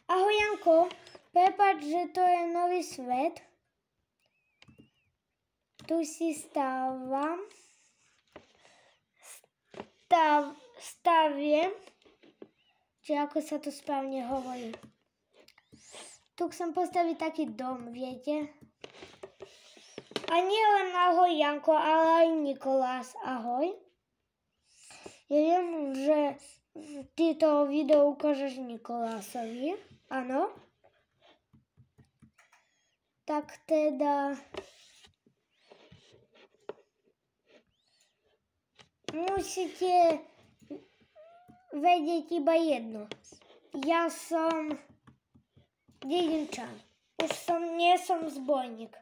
Ahoj Janko, prepáč, že to je nový svet. Tu si staviem, či ako sa to správne hovorí. Tu chcem postaviť taký dom, viete? A nie len ahoj Janko, ale aj Nikolás, ahoj. Ja viem, že ty to video ukážeš Nikolásovi, áno? Tak teda musíte vedieť iba jedno. Ja som dedinčan. Nie som zbojník.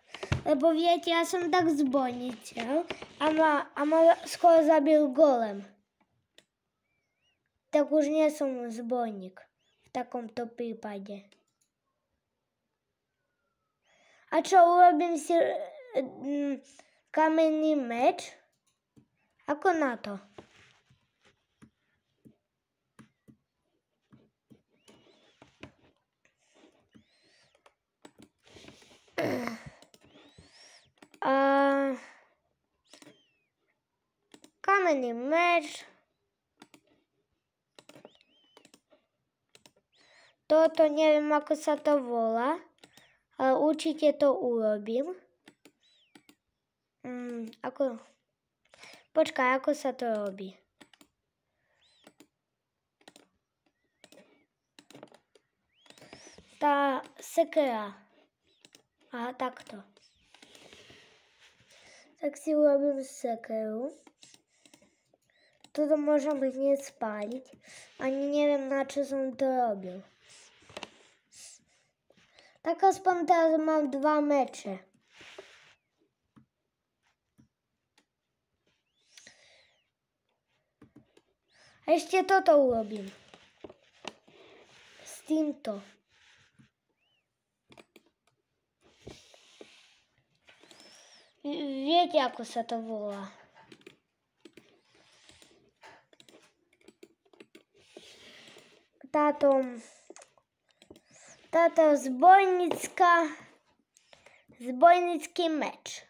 Lebo viete, ja som tak zbojniteľ a ma skoro zabil golem. Tak už nie som zbojník v takomto prípade. A čo, urobím si kamenný meč? Ako na to? Kamenný meč. Toto neviem, ako sa to volá, ale určite to urobím. Počkaj, ako sa to robí? Tá sekera. Aha, takto. Tak si urobím sekeru. Toto môžem hneď spáliť. Ani neviem, na čo som to robil. Tak aspoň teraz mám 2 meče. A ešte toto urobím. S týmto. Viete, ako sa to volá. Táto zbojnický meč.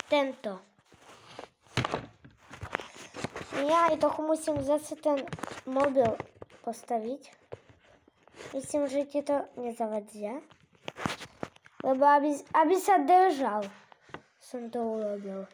Tento. Ja aj trochu musím zase ten mobil postaviť. Myslím, že ti to nezavadia. Lebo aby sa držal, som to urobil.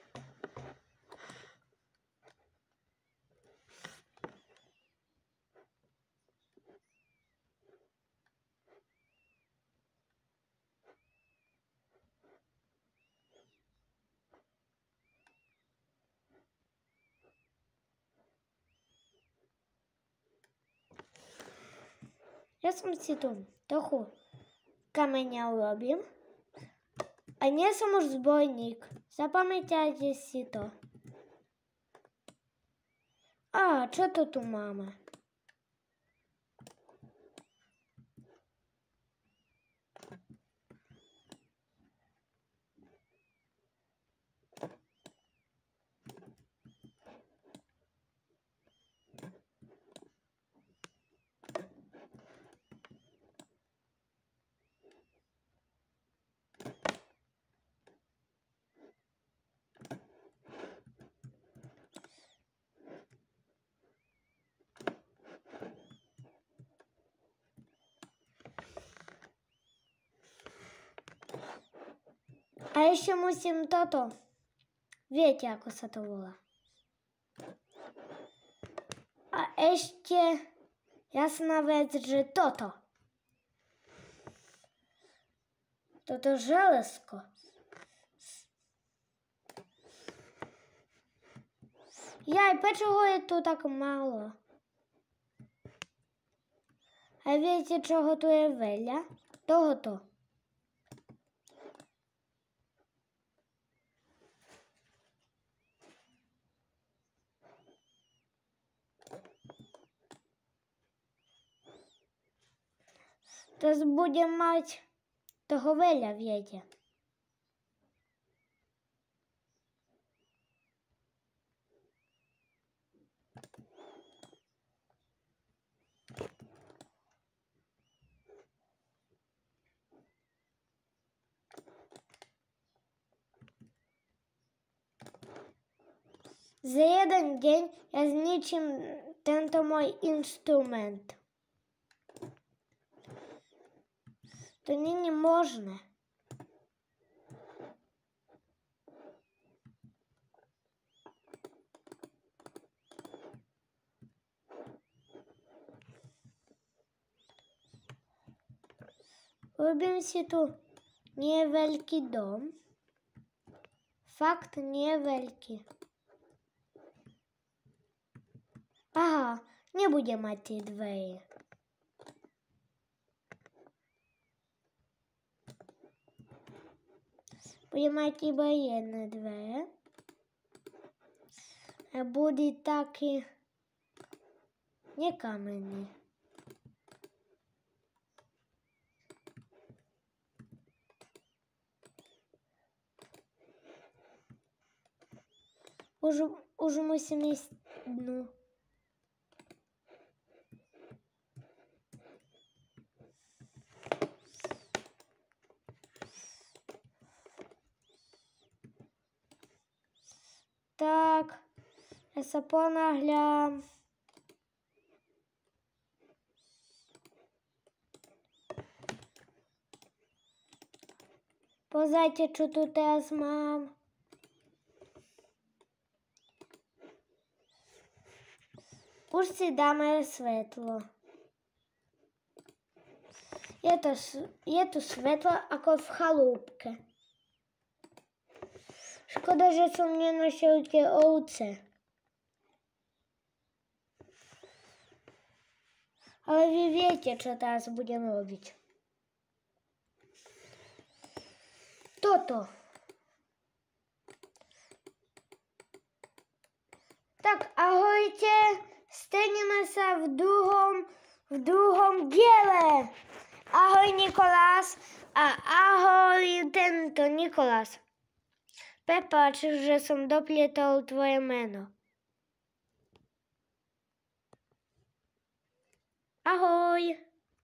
Ja som si tu trochu kameňa urobím. A nie som už zbojník. Zapamätajte si to. A čo to tu máme? A ešte musím toto. Viete, ako sa to volá. A ešte jasná vec, že toto. Toto železko. Jaj, prečo ho je tu tak málo? A viete, čoho tu je veľa? Tohoto. Teraz budem mať toho veľa, viete. Za jeden deň ja zničím tento môj instrument. To nie je možné. Robím si tu nie veľký dom. Fakt nie veľký. Aha, nebudem mať tie dvere. Budem mať iba jedné dvere. A bude taký nekamenný. Už musím ísť dnu. Tak, ja sa ponáhľam. Pozrite, čo tu teraz mám. Už si dáme svetlo. Je tu svetlo ako v chalúbke. Škoda, že som nenašiel tie ovce. Ale vy viete, čo teraz budem robiť. Toto. Tak ahojte, stretneme sa v druhom diele. Ahoj Nikolás a ahoj tento Nikolás. Prepáč, že som doplietol tvoje meno. Ahoj.